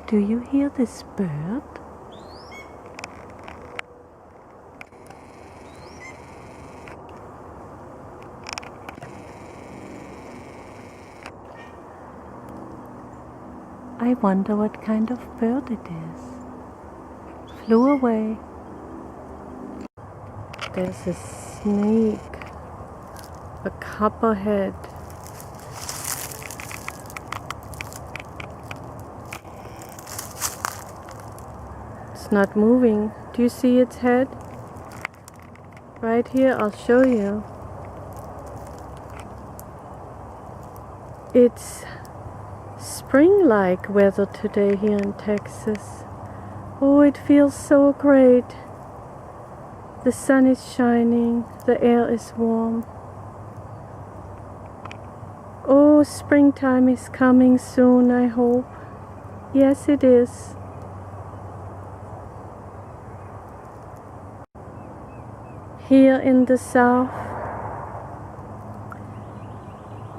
Do you hear this bird? I wonder what kind of bird it is. Flew away. There's a snake, a copperhead. It's not moving. Do you see its head? Right here, I'll show you. It's spring-like weather today here in Texas. Oh, it feels so great. The sun is shining, the air is warm. Oh, springtime is coming soon, I hope. Yes, it is. Here in the south,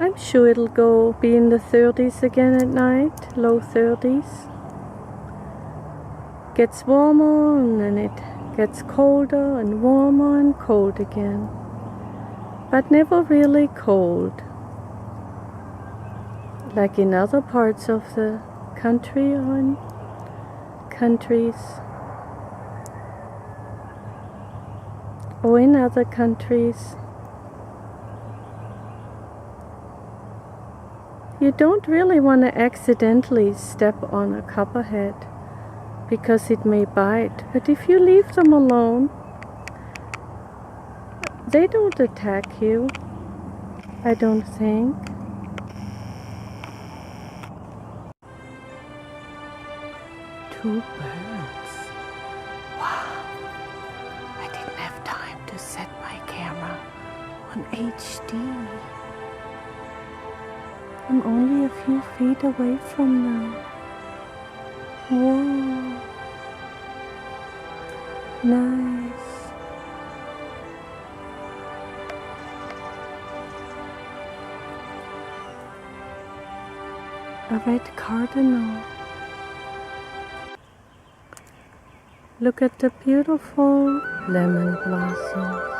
I'm sure it'll be in the 30s again at night, low 30s. Gets warmer and then it gets colder and warmer and cold again, but never really cold, like in other parts of the country or in countries, or in other countries. You don't really want to accidentally step on a copperhead, because it may bite, but if you leave them alone, they don't attack you, I don't think. Two birds. Wow. I didn't have time to set my camera on HD. I'm only a few feet away from them. Whoa. Nice. A red cardinal. Look at the beautiful lemon blossoms.